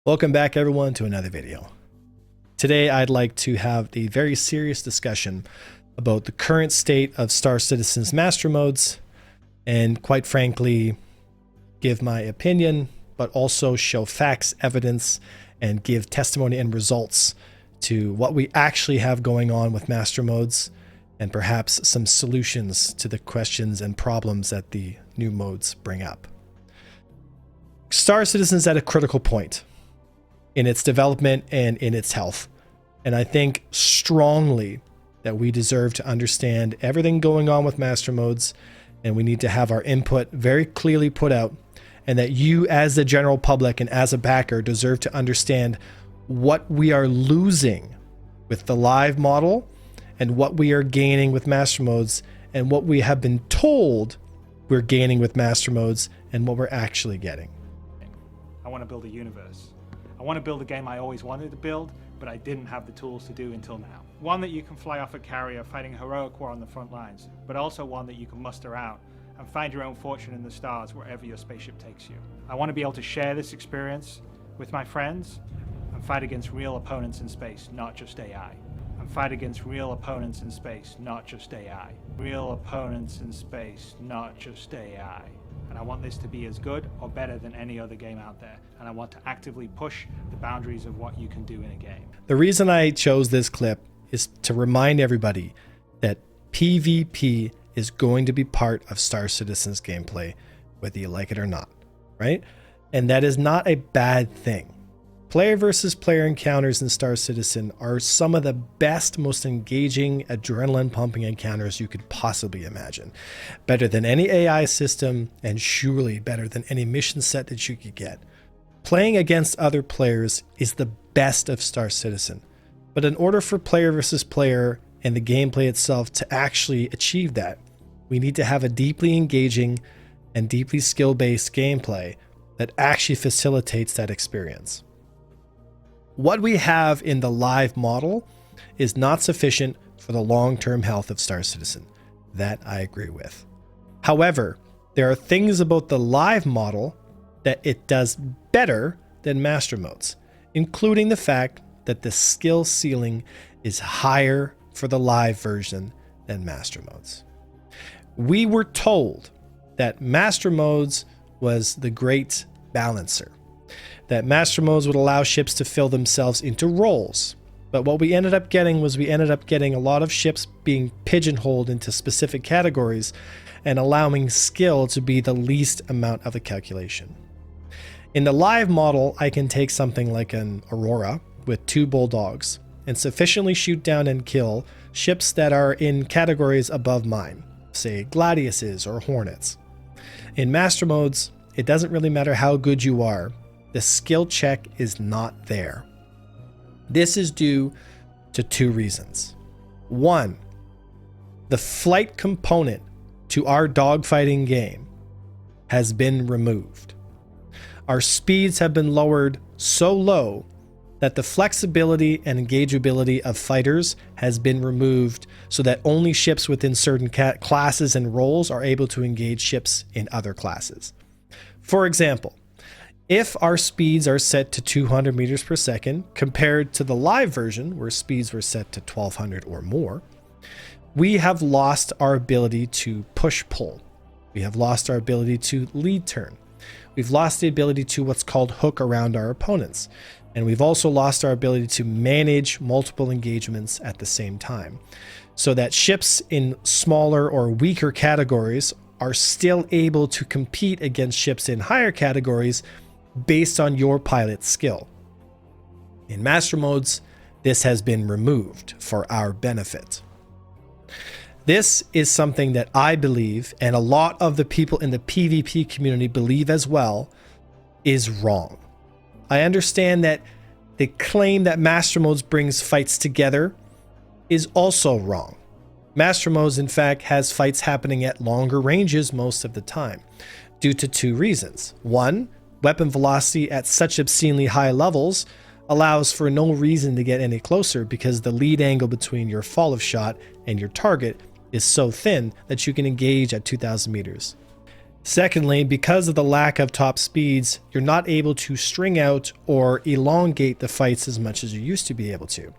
Welcome back everyone to another video. Today I'd like to have a very serious discussion about the current state of StarCitizen's master modes and quite frankly give my opinion, but also show facts, evidence, and give testimony and results to what we actually have going on with master modes and perhaps some solutions to the questions and problems that the new modes bring up. StarCitizen's at a critical point in its development and in its health. And I think strongly that we deserve to understand everything going on with master modes, and we need to have our input very clearly put out, and that you as the general public and as a backer deserve to understand what we are losing with the live model and what we are gaining with master modes and what we have been told we're gaining with master modes and what we're actually getting. I want to build a universe. I want to build a game I always wanted to build, but I didn't have the tools to do until now. One that you can fly off a carrier fighting a heroic war on the front lines, but also one that you can muster out and find your own fortune in the stars wherever your spaceship takes you. I want to be able to share this experience with my friends and fight against real opponents in space, not just AI. And fight against real opponents in space, not just AI. Real opponents in space, not just AI. And I want this to be as good or better than any other game out there. And I want to actively push the boundaries of what you can do in a game. The reason I chose this clip is to remind everybody that PvP is going to be part of StarCitizen's gameplay, whether you like it or not, right? And that is not a bad thing. Player versus player encounters in StarCitizen are some of the best, most engaging, adrenaline-pumping encounters you could possibly imagine. Better than any AI system, and surely better than any mission set that you could get. Playing against other players is the best of StarCitizen. But in order for player versus player and the gameplay itself to actually achieve that, we need to have a deeply engaging and deeply skill-based gameplay that actually facilitates that experience. What we have in the live model is not sufficient for the long-term health of StarCitizen. That I agree with. However, there are things about the live model that it does better than master modes, including the fact that the skill ceiling is higher for the live version than master modes. We were told that master modes was the great balancer, that master modes would allow ships to fill themselves into roles. But what we ended up getting was a lot of ships being pigeonholed into specific categories and allowing skill to be the least amount of the calculation. In the live model, I can take something like an Aurora with 2 bulldogs and sufficiently shoot down and kill ships that are in categories above mine, say Gladiuses or Hornets. In master modes, it doesn't really matter how good you are. The skill check is not there. This is due to 2 reasons. 1, the flight component to our dogfighting game has been removed. Our speeds have been lowered so low that the flexibility and engageability of fighters has been removed so that only ships within certain classes and roles are able to engage ships in other classes. For example, if our speeds are set to 200 meters per second compared to the live version where speeds were set to 1200 or more, we have lost our ability to push-pull. We have lost our ability to lead turn. We've lost the ability to what's called hook around our opponents. And we've also lost our ability to manage multiple engagements at the same time, so that ships in smaller or weaker categories are still able to compete against ships in higher categories based on your pilot's skill. In master modes, this has been removed for our benefit. This is something that I believe, and a lot of the people in the PvP community believe as well, is wrong. I understand that the claim that master modes brings fights together is also wrong. Master modes, in fact, has fights happening at longer ranges most of the time, due to 2 reasons. 1, weapon velocity at such obscenely high levels allows for no reason to get any closer because the lead angle between your fall of shot and your target is so thin that you can engage at 2,000 meters. Secondly, because of the lack of top speeds, you're not able to string out or elongate the fights as much as you used to be able to,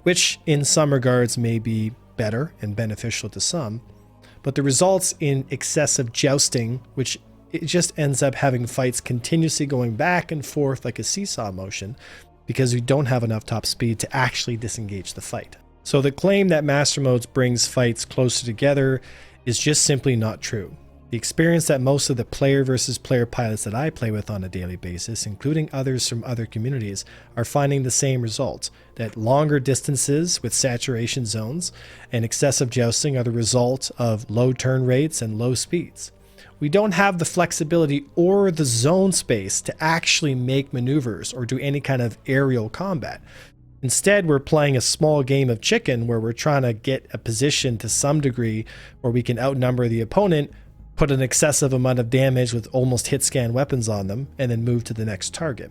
which in some regards may be better and beneficial to some, but the results in excessive jousting, which it just ends up having fights continuously going back and forth like a seesaw motion because you don't have enough top speed to actually disengage the fight. So the claim that Master Modes brings fights closer together is just simply not true. The experience that most of the player versus player pilots that I play with on a daily basis, including others from other communities, are finding the same result, that longer distances with saturation zones and excessive jousting are the result of low turn rates and low speeds. We don't have the flexibility or the zone space to actually make maneuvers or do any kind of aerial combat. Instead, we're playing a small game of chicken where we're trying to get a position to some degree where we can outnumber the opponent, put an excessive amount of damage with almost hit scan weapons on them, and then move to the next target.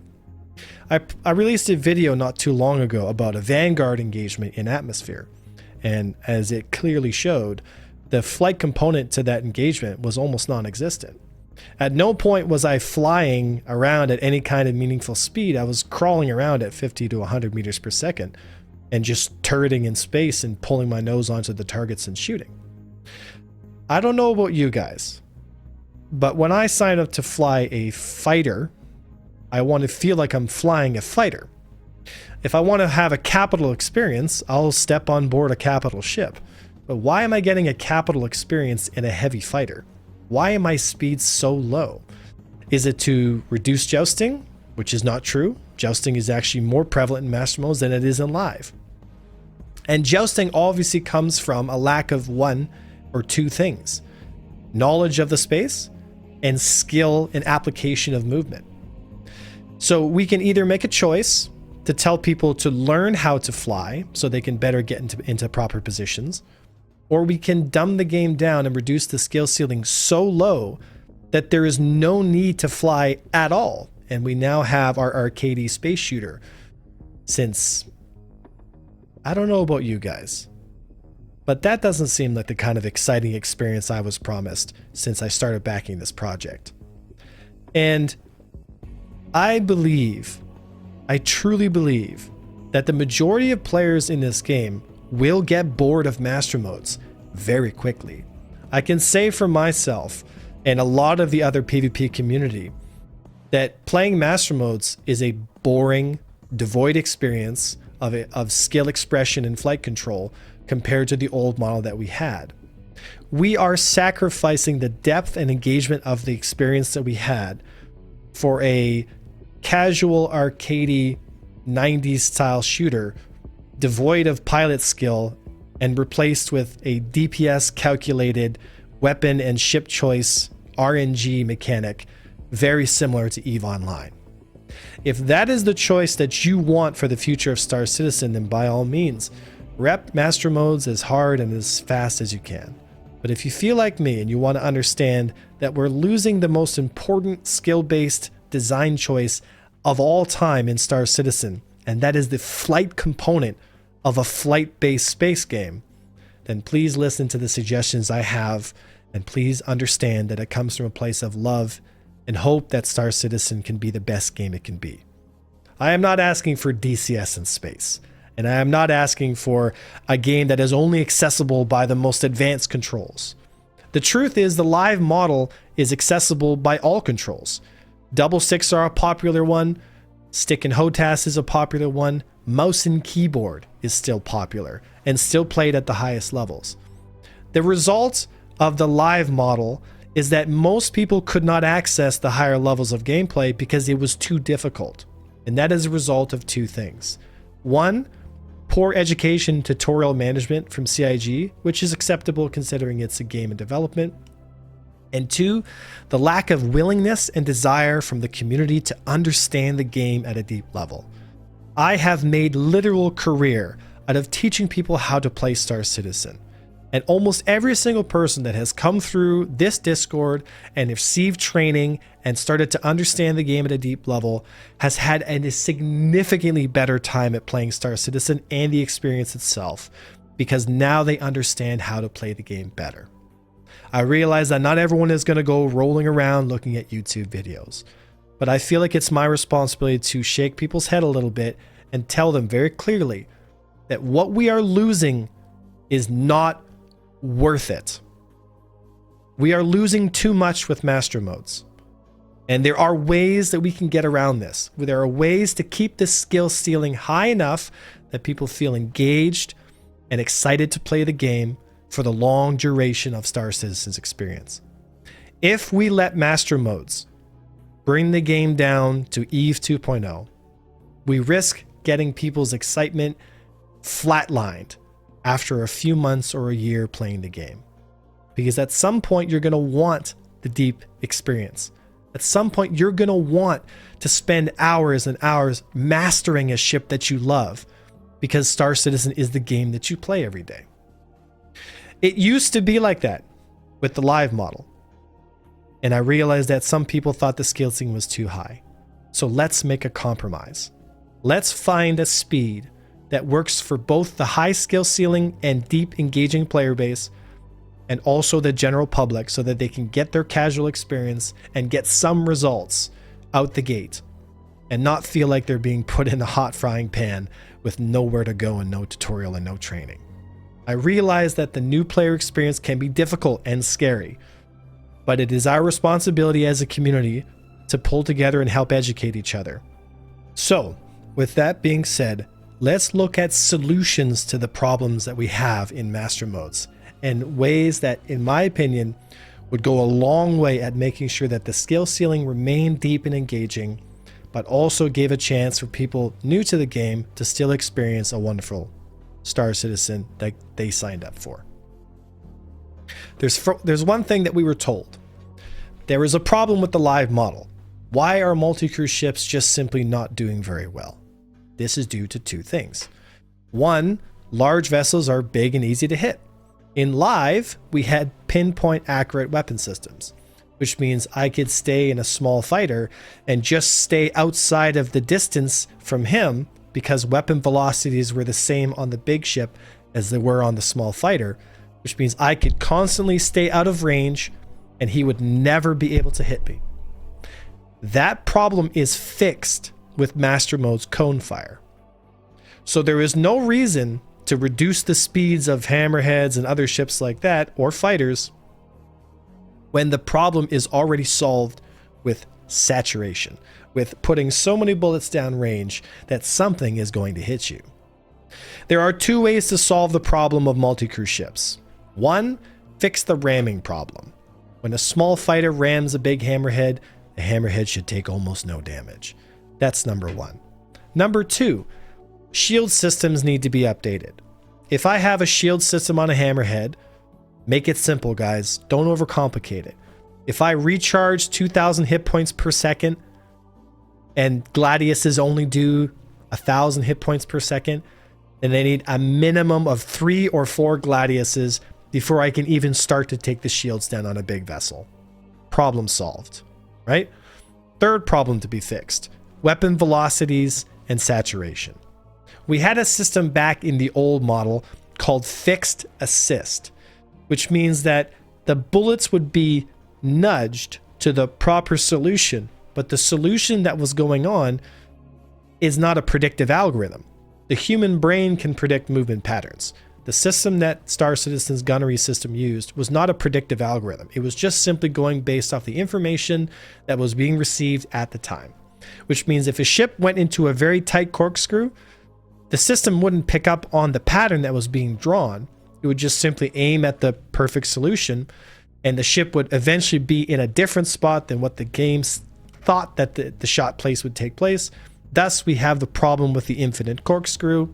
I released a video not too long ago about a Vanguard engagement in Atmosphere, and as it clearly showed, the flight component to that engagement was almost non-existent. At no point was I flying around at any kind of meaningful speed. I was crawling around at 50 to 100 meters per second and just turreting in space and pulling my nose onto the targets and shooting. I don't know about you guys, but when I sign up to fly a fighter, I want to feel like I'm flying a fighter. If I want to have a capital experience, I'll step on board a capital ship. But why am I getting a capital experience in a heavy fighter? Why am my speed so low? Is it to reduce jousting? Which is not true. Jousting is actually more prevalent in Master Modes than it is in Live. And jousting obviously comes from a lack of one or two things: knowledge of the space and skill and application of movement. So we can either make a choice to tell people to learn how to fly so they can better get into proper positions, or we can dumb the game down and reduce the skill ceiling so low that there is no need to fly at all. And we now have our arcadey space shooter. Since, I don't know about you guys, but that doesn't seem like the kind of exciting experience I was promised since I started backing this project. And I truly believe that the majority of players in this game will get bored of Master Modes very quickly. I can say for myself and a lot of the other PvP community that playing Master Modes is a boring, devoid experience of skill expression and flight control compared to the old model that we had. We are sacrificing the depth and engagement of the experience that we had for a casual arcadey 90s style shooter devoid of pilot skill and replaced with a DPS calculated weapon and ship choice RNG mechanic very similar to EVE Online. If that is the choice that you want for the future of Star Citizen, then by all means, rep Master Modes as hard and as fast as you can. But if you feel like me and you want to understand that we're losing the most important skill-based design choice of all time in Star Citizen, and that is the flight component of a flight-based space game, then please listen to the suggestions I have, and please understand that it comes from a place of love and hope that Star Citizen can be the best game it can be. I am not asking for DCS in space, and I am not asking for a game that is only accessible by the most advanced controls. The truth is the Live model is accessible by all controls. Double sticks are a popular one, stick and HOTAS is a popular one, mouse and keyboard is still popular and still played at the highest levels. The result of the Live model is that most people could not access the higher levels of gameplay because it was too difficult. And that is a result of two things. One, poor education tutorial management from CIG, which is acceptable considering it's a game in development. And two, the lack of willingness and desire from the community to understand the game at a deep level. I have made literal career out of teaching people how to play Star Citizen. And almost every single person that has come through this Discord and received training and started to understand the game at a deep level has had a significantly better time at playing Star Citizen and the experience itself, because now they understand how to play the game better. I realize that not everyone is going to go rolling around looking at YouTube videos, but I feel like it's my responsibility to shake people's head a little bit and tell them very clearly that what we are losing is not worth it. We are losing too much with master modes. And there are ways that we can get around this. There are ways to keep the skill ceiling high enough that people feel engaged and excited to play the game for the long duration of Star Citizen's experience. If we let master modes bring the game down to Eve 2.0, we risk getting people's excitement flatlined after a few months or a year playing the game. Because at some point you're going to want the deep experience. At some point you're going to want to spend hours and hours mastering a ship that you love, because Star Citizen is the game that you play every day. It used to be like that with the live model. And I realized that some people thought the skill ceiling was too high. So let's make a compromise. Let's find a speed that works for both the high skill ceiling and deep engaging player base, and also the general public, so that they can get their casual experience and get some results out the gate and not feel like they're being put in a hot frying pan with nowhere to go and no tutorial and no training. I realize that the new player experience can be difficult and scary, but it is our responsibility as a community to pull together and help educate each other. So, with that being said, let's look at solutions to the problems that we have in master modes, and ways that, in my opinion, would go a long way at making sure that the skill ceiling remained deep and engaging, but also gave a chance for people new to the game to still experience a wonderful Star Citizen that they signed up for. There's one thing that we were told. There is a problem with the live model. Why are multi-crew ships just simply not doing very well? This is due to two things. One, large vessels are big and easy to hit. In live, we had pinpoint accurate weapon systems, which means I could stay in a small fighter and just stay outside of the distance from him, because weapon velocities were the same on the big ship as they were on the small fighter, which means I could constantly stay out of range and he would never be able to hit me. That problem is fixed with Master Mode's cone fire. So there is no reason to reduce the speeds of hammerheads and other ships like that, or fighters, when the problem is already solved with saturation, with putting so many bullets down range that something is going to hit you. There are two ways to solve the problem of multi-crew ships. One, fix the ramming problem. When a small fighter rams a big hammerhead, the hammerhead should take almost no damage. That's number one. Number two, shield systems need to be updated. If I have a shield system on a hammerhead, make it simple, guys. Don't overcomplicate it. If I recharge 2,000 hit points per second and Gladiuses only do 1,000 hit points per second, then I need a minimum of 3 or 4 Gladiuses before I can even start to take the shields down on a big vessel. Problem solved, right? Third problem to be fixed: weapon velocities and saturation. We had a system back in the old model called fixed assist, which means that the bullets would be nudged to the proper solution, but the solution that was going on is not a predictive algorithm. The human brain can predict movement patterns. The system that Star Citizen's gunnery system used was not a predictive algorithm. It was just simply going based off the information that was being received at the time, which means if a ship went into a very tight corkscrew, the system wouldn't pick up on the pattern that was being drawn. It would just simply aim at the perfect solution, and the ship would eventually be in a different spot than what the game thought that the shot place would take place. Thus, we have the problem with the infinite corkscrew,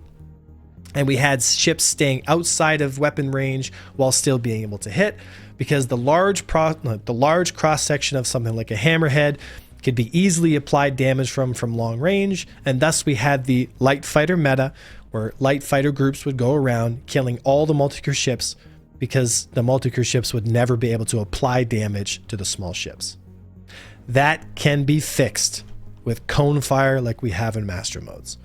and we had ships staying outside of weapon range while still being able to hit, because the large cross section of something like a hammerhead could be easily applied damage from long range, and thus we had the light fighter meta, where light fighter groups would go around killing all the multi-crew ships, because the multi-crew ships would never be able to apply damage to the small ships. That can be fixed with cone fire like we have in master modes.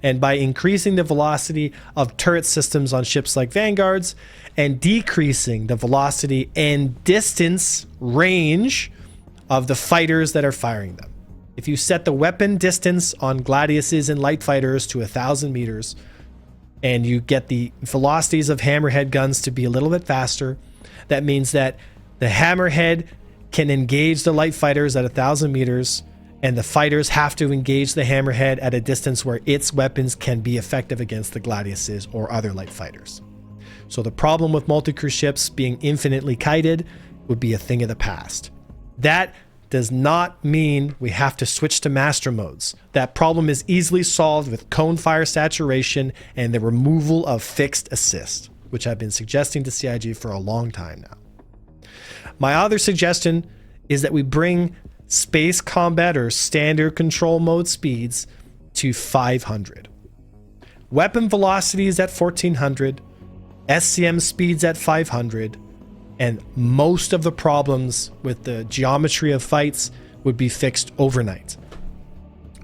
And by increasing the velocity of turret systems on ships like Vanguards and decreasing the velocity and distance range of the fighters that are firing them. If you set the weapon distance on Gladiuses and light fighters to 1,000 meters, and you get the velocities of hammerhead guns to be a little bit faster, that means that the hammerhead can engage the light fighters at 1,000 meters, and the fighters have to engage the hammerhead at a distance where its weapons can be effective against the Gladiuses or other light fighters. So the problem with multi-crew ships being infinitely kited would be a thing of the past. That does not mean we have to switch to master modes. That problem is easily solved with cone fire saturation and the removal of fixed assist, which I've been suggesting to CIG for a long time now. My other suggestion is that we bring space combat or standard control mode speeds to 500. Weapon velocities at 1400, SCM speeds at 500, and most of the problems with the geometry of fights would be fixed overnight.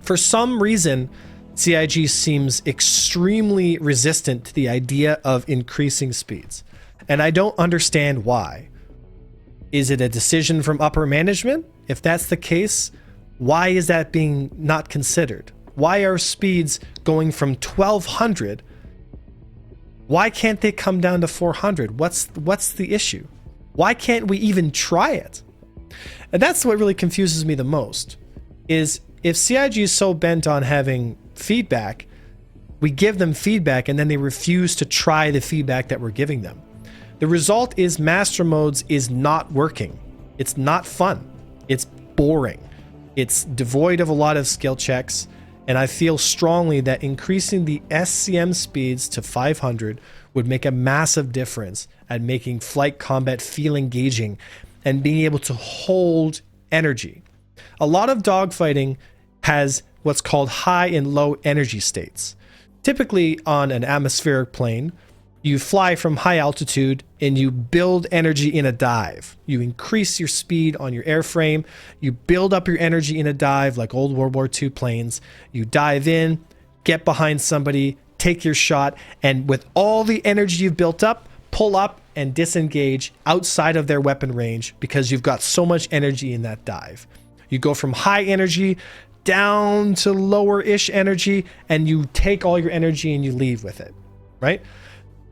For some reason, CIG seems extremely resistant to the idea of increasing speeds, and I don't understand why. Is it a decision from upper management? If that's the case, why is that being not considered? Why are speeds going from 1200? Why can't they come down to 400? What's the issue? Why can't we even try it? And that's what really confuses me the most, is if CIG is so bent on having feedback, we give them feedback and then they refuse to try the feedback that we're giving them. The result is master modes is not working. It's not fun. It's boring. It's devoid of a lot of skill checks. And I feel strongly that increasing the SCM speeds to 500 would make a massive difference at making flight combat feel engaging and being able to hold energy. A lot of dogfighting has what's called high and low energy states. Typically on an atmospheric plane, you fly from high altitude and you build energy in a dive. You increase your speed on your airframe. You build up your energy in a dive like old World War II planes. You dive in, get behind somebody, take your shot, and with all the energy you've built up, pull up and disengage outside of their weapon range because you've got so much energy in that dive. You go from high energy down to lower-ish energy and you take all your energy and you leave with it, right?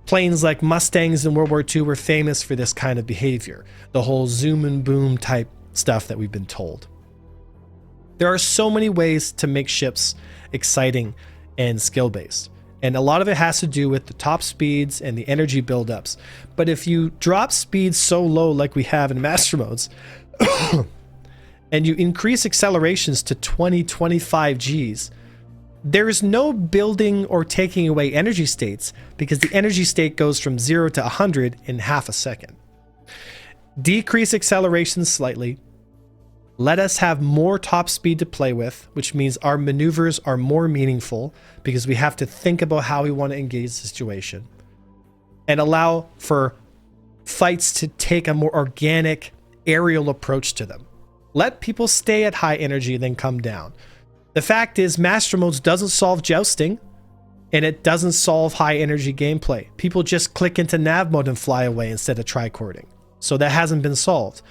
Planes like Mustangs in World War II were famous for this kind of behavior, the whole zoom and boom type stuff that we've been told. There are so many ways to make ships exciting and skill-based, and a lot of it has to do with the top speeds and the energy buildups. But if you drop speeds so low like we have in master modes, and you increase accelerations to 20-25 Gs, there is no building or taking away energy states because the energy state goes from 0 to 100 in half a second. Decrease acceleration slightly. Let us have more top speed to play with, which means our maneuvers are more meaningful because we have to think about how we want to engage the situation. And allow for fights to take a more organic aerial approach to them. Let people stay at high energy and then come down. The fact is, Master Modes doesn't solve jousting, and it doesn't solve high energy gameplay. People just click into nav mode and fly away instead of tricording. So that hasn't been solved.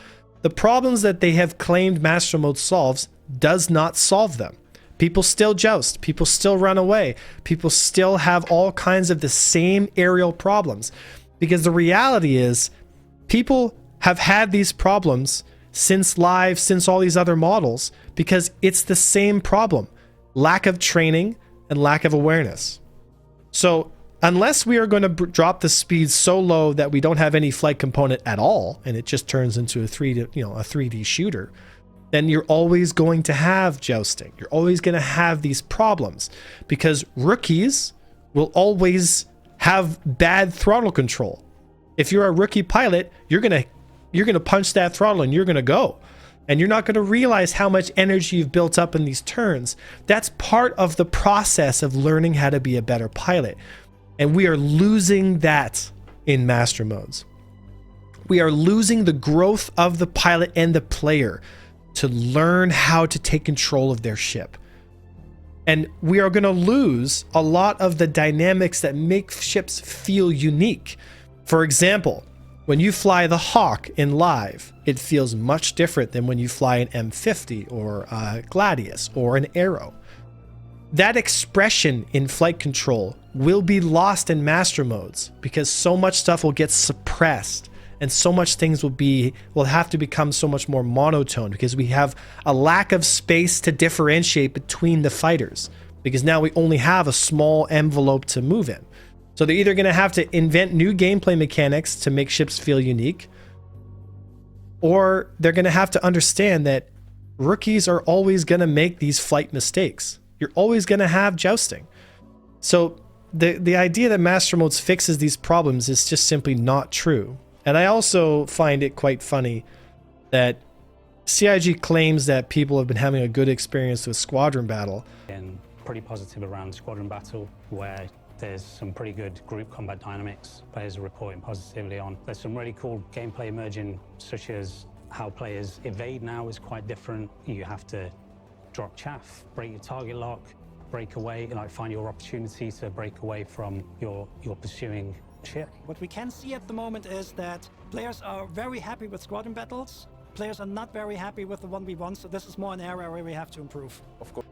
The problems that they have claimed Master Mode solves does not solve them. People still joust. People still run away. People still have all kinds of the same aerial problems. Because the reality is, people have had these problems since live, since all these other models, because it's the same problem. Lack of training and lack of awareness. So unless we are going to drop the speed so low that we don't have any flight component at all, and it just turns into a 3D shooter, then you're always going to have jousting. You're always going to have these problems because rookies will always have bad throttle control. If you're a rookie pilot, you're going to punch that throttle and you're going to go. And you're not going to realize how much energy you've built up in these turns. That's part of the process of learning how to be a better pilot. And we are losing that in master modes. We are losing the growth of the pilot and the player to learn how to take control of their ship. And we are going to lose a lot of the dynamics that make ships feel unique. For example, when you fly the Hawk in live, it feels much different than when you fly an M50 or a Gladius or an Arrow. That expression in flight control will be lost in master modes because so much stuff will get suppressed and so much things will have to become so much more monotone because we have a lack of space to differentiate between the fighters because now we only have a small envelope to move in. So they're either going to have to invent new gameplay mechanics to make ships feel unique, or they're going to have to understand that rookies are always going to make these flight mistakes. You're always going to have jousting. So the idea that master modes fixes these problems is just simply not true. And I also find it quite funny that CIG claims that people have been having a good experience with Squadron Battle. And pretty positive around Squadron Battle, where there's some pretty good group combat dynamics players are reporting positively on. There's some really cool gameplay emerging, such as how players evade now is quite different. You have to drop chaff, break your target lock, break away, like find your opportunity to break away from your pursuing ship. What we can see at the moment is that players are very happy with squadron battles. Players are not very happy with the 1v1, so this is more an area where we have to improve. Of course.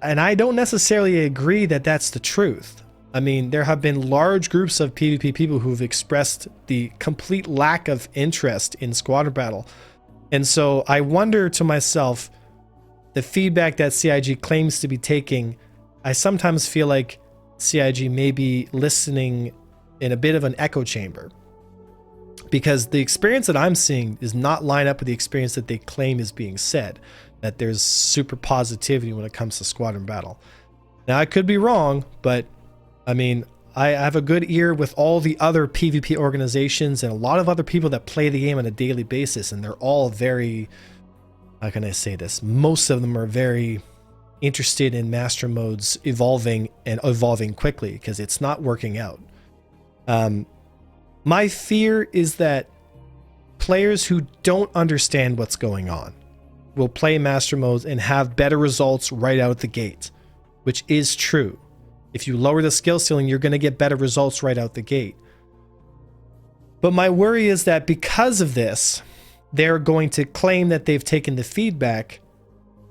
And I don't necessarily agree that that's the truth. I mean, there have been large groups of PvP people who've expressed the complete lack of interest in Squadron Battle. And so I wonder to myself, the feedback that CIG claims to be taking, I sometimes feel like CIG may be listening in a bit of an echo chamber. Because the experience that I'm seeing is not line up with the experience that they claim is being said. That there's super positivity when it comes to Squadron Battle. Now, I could be wrong, but I mean, I have a good ear with all the other PvP organizations and a lot of other people that play the game on a daily basis, and they're all very, how can I say this? Most of them are very interested in master modes evolving and evolving quickly because it's not working out. My fear is that players who don't understand what's going on will play master modes and have better results right out the gate, which is true. If you lower the skill ceiling, you're going to get better results right out the gate. But my worry is that because of this, they're going to claim that they've taken the feedback,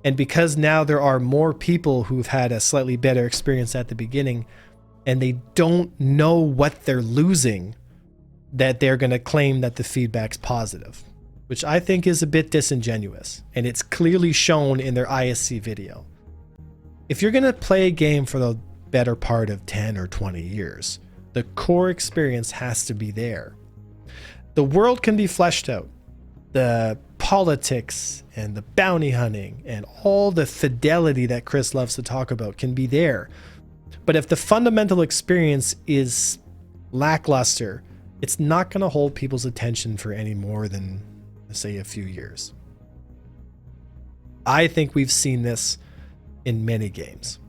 and because now there are more people who've had a slightly better experience at the beginning, and they don't know what they're losing, that they're going to claim that the feedback's positive, which I think is a bit disingenuous, and it's clearly shown in their ISC video. If you're going to play a game for the better part of 10 or 20 years, the core experience has to be there. The world can be fleshed out. The politics and the bounty hunting and all the fidelity that Chris loves to talk about can be there. But if the fundamental experience is lackluster, it's not going to hold people's attention for any more than, say, a few years. I think we've seen this in many games.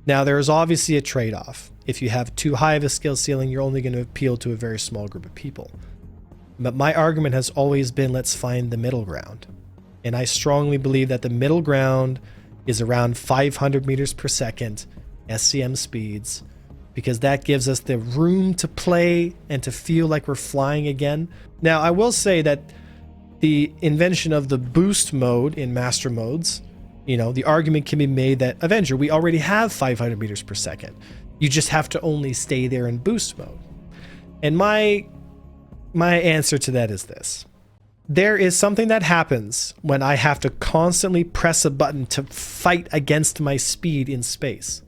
Now, there is obviously a trade-off. If you have too high of a skill ceiling, you're only going to appeal to a very small group of people. But my argument has always been, let's find the middle ground. And I strongly believe that the middle ground is around 500 meters per second SCM speeds, because that gives us the room to play and to feel like we're flying again. Now, I will say that the invention of the boost mode in master modes, you know, the argument can be made that Avenger, we already have 500 meters per second. You just have to only stay there in boost mode. And my answer to that is this. There is something that happens when I have to constantly press a button to fight against my speed in space.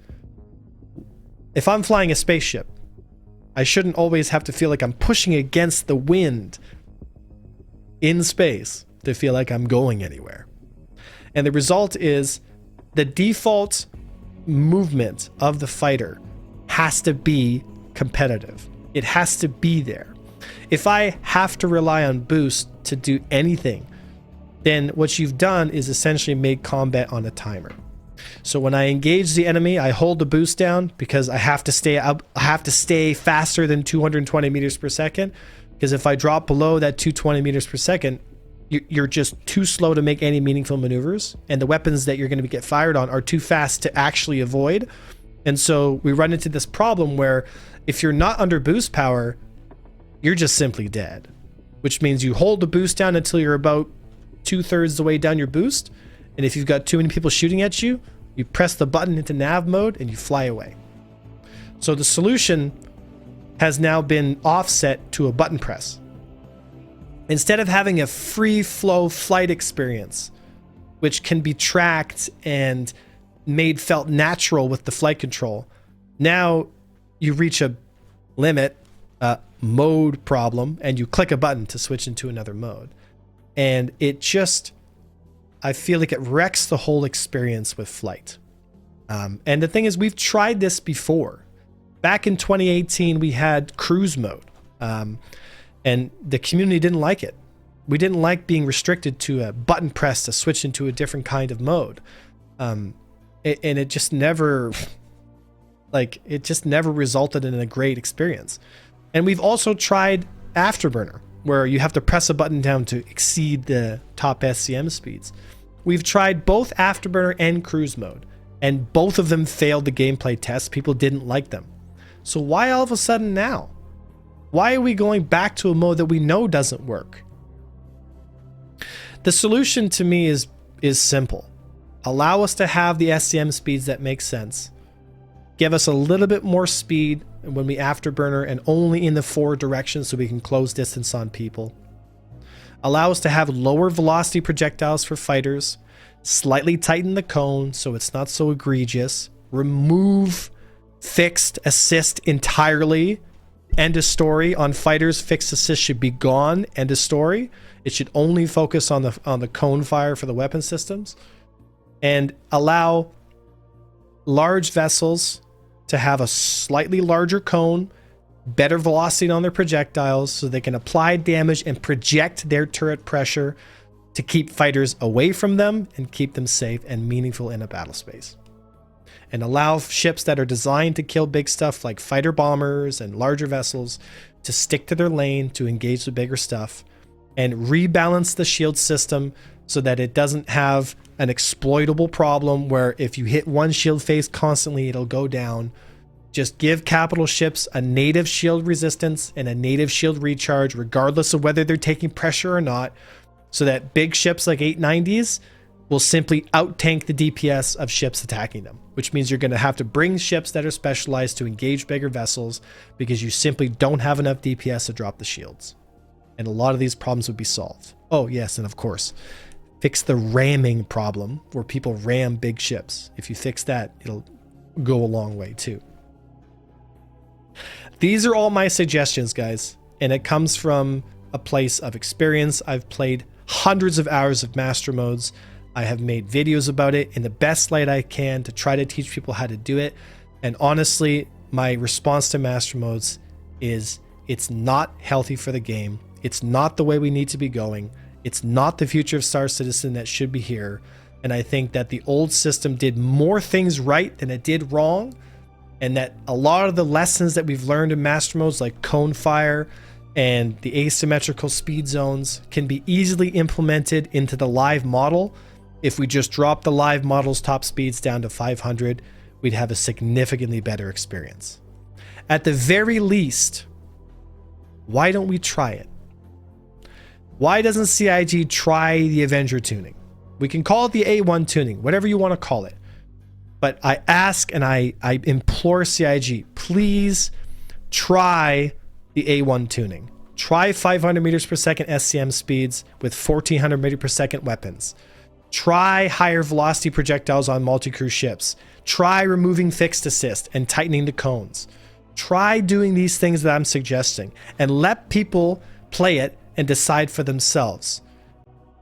If I'm flying a spaceship, I shouldn't always have to feel like I'm pushing against the wind in space to feel like I'm going anywhere. And the result is the default movement of the fighter has to be competitive. It has to be there. If I have to rely on boost to do anything, then what you've done is essentially make combat on a timer. So when I engage the enemy, I hold the boost down because I have to stay up. I have to stay faster than 220 meters per second. Because if I drop below that 220 meters per second, you're just too slow to make any meaningful maneuvers, and the weapons that you're going to get fired on are too fast to actually avoid. And so we run into this problem where if you're not under boost power, you're just simply dead, which means you hold the boost down until you're about 2/3 the way down your boost. And if you've got too many people shooting at you, you press the button into nav mode and you fly away. So the solution has now been offset to a button press. Instead of having a free flow flight experience, which can be tracked and made felt natural with the flight control, now you reach a limit, mode problem, and you click a button to switch into another mode. And it just, I feel like it wrecks the whole experience with flight. And the thing is, we've tried this before. Back in 2018, we had cruise mode. And the community didn't like it. We didn't like being restricted to a button press to switch into a different kind of mode. And it just never, it just never resulted in a great experience. And we've also tried Afterburner, where you have to press a button down to exceed the top SCM speeds. We've tried both Afterburner and cruise mode, and both of them failed the gameplay test. People didn't like them. So why all of a sudden now? Why are we going back to a mode that we know doesn't work? The solution to me is simple. Allow us to have the SCM speeds that make sense. Give us a little bit more speed when we afterburner and only in the forward direction so we can close distance on people. Allow us to have lower velocity projectiles for fighters. Slightly tighten the cone so it's not so egregious. Remove fixed assist entirely. End of story. On fighters, fixed assist should be gone. End of story. It should only focus on the cone fire for the weapon systems. And allow large vessels to have a slightly larger cone, better velocity on their projectiles so they can apply damage and project their turret pressure to keep fighters away from them and keep them safe and meaningful in a battle space. And allow ships that are designed to kill big stuff like fighter bombers and larger vessels to stick to their lane to engage the bigger stuff, and rebalance the shield system so that it doesn't have an exploitable problem where if you hit one shield phase constantly, it'll go down. Just give capital ships a native shield resistance and a native shield recharge, regardless of whether they're taking pressure or not, so that big ships like 890s will simply out-tank the DPS of ships attacking them, which means you're going to have to bring ships that are specialized to engage bigger vessels because you simply don't have enough DPS to drop the shields. And a lot of these problems would be solved. Oh, yes, and of course, fix the ramming problem where people ram big ships. If you fix that, it'll go a long way too. These are all my suggestions, guys, and it comes from a place of experience. I've played hundreds of hours of master modes. I have made videos about it in the best light I can to try to teach people how to do it. And honestly, my response to master modes is it's not healthy for the game. It's not the way we need to be going. It's not the future of StarCitizen that should be here. And I think that the old system did more things right than it did wrong. And that a lot of the lessons that we've learned in master modes like cone fire and the asymmetrical speed zones can be easily implemented into the live model. If we just drop the live model's top speeds down to 500, we'd have a significantly better experience. At the very least, why don't we try it? Why doesn't CIG try the Avenger tuning? We can call it the A1 tuning, whatever you want to call it. But I ask and I implore CIG, please try the A1 tuning. Try 500 meters per second SCM speeds with 1400 meters per second weapons. Try higher velocity projectiles on multi-crew ships. Try removing fixed assist and tightening the cones. Try doing these things that I'm suggesting and let people play it and decide for themselves.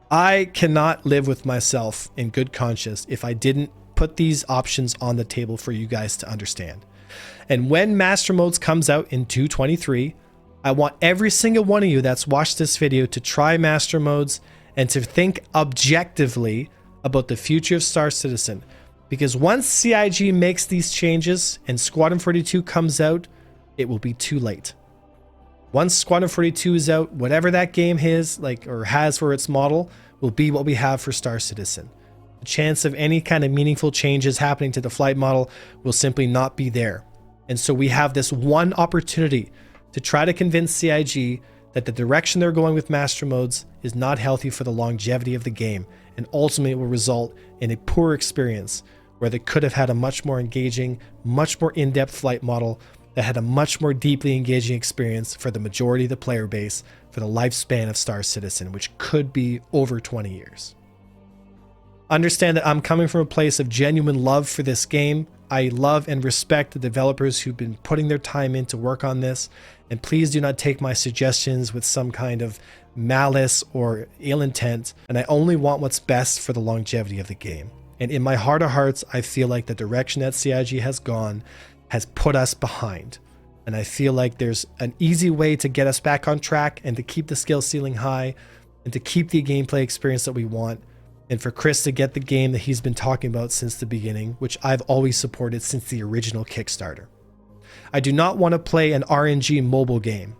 I cannot live with myself in good conscience if I didn't put these options on the table for you guys to understand. And when Master Modes comes out in 2.23, I want every single one of you that's watched this video to try Master Modes and to think objectively about the future of StarCitizen. Because once CIG makes these changes and Squadron 42 comes out, it will be too late. Once Squadron 42 is out, whatever that game is, like, or has for its model, will be what we have for Star Citizen. The chance of any kind of meaningful changes happening to the flight model will simply not be there. And so we have this one opportunity to try to convince CIG that the direction they're going with master modes is not healthy for the longevity of the game, and ultimately it will result in a poor experience where they could have had a much more engaging, much more in-depth flight model that had a much more deeply engaging experience for the majority of the player base for the lifespan of Star Citizen, which could be over 20 years. Understand that I'm coming from a place of genuine love for this game. I love and respect the developers who've been putting their time in to work on this, and please do not take my suggestions with some kind of malice or ill intent, and I only want what's best for the longevity of the game. And in my heart of hearts, I feel like the direction that CIG has gone has put us behind. And I feel like there's an easy way to get us back on track and to keep the skill ceiling high and to keep the gameplay experience that we want. And for Chris to get the game that he's been talking about since the beginning, which I've always supported since the original Kickstarter. I do not want to play an RNG mobile game.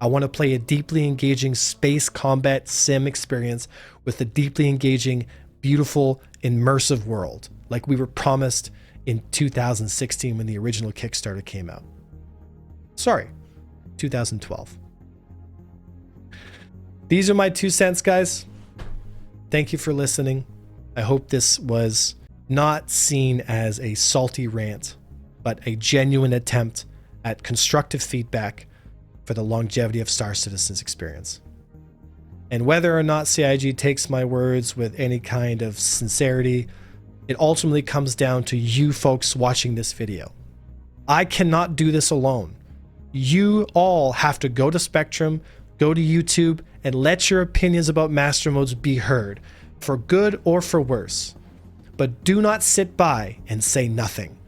I want to play a deeply engaging space combat sim experience with a deeply engaging, beautiful, immersive world, like we were promised in 2016 when the original Kickstarter came out. Sorry, 2012. These are my 2 cents, guys. Thank you for listening. I hope this was not seen as a salty rant, but a genuine attempt at constructive feedback for the longevity of Star Citizen's experience. And whether or not CIG takes my words with any kind of sincerity, it ultimately comes down to you folks watching this video. I cannot do this alone. You all have to go to Spectrum, go to YouTube, and let your opinions about master modes be heard, for good or for worse. But do not sit by and say nothing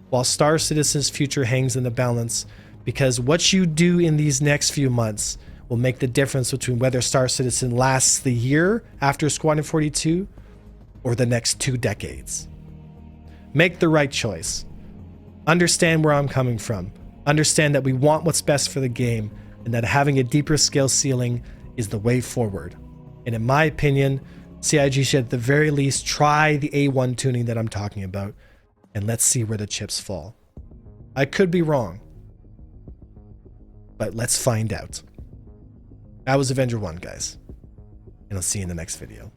while Star Citizen's future hangs in the balance, because what you do in these next few months will make the difference between whether Star Citizen lasts the year after Squadron 42 or the next 2 decades. Make the right choice. Understand where I'm coming from. Understand that we want what's best for the game, and that having a deeper skill ceiling is the way forward. And in my opinion, CIG should at the very least try the A1 tuning that I'm talking about, and let's see where the chips fall. I could be wrong, but let's find out. That was Avenger 1, guys, and I'll see you in the next video.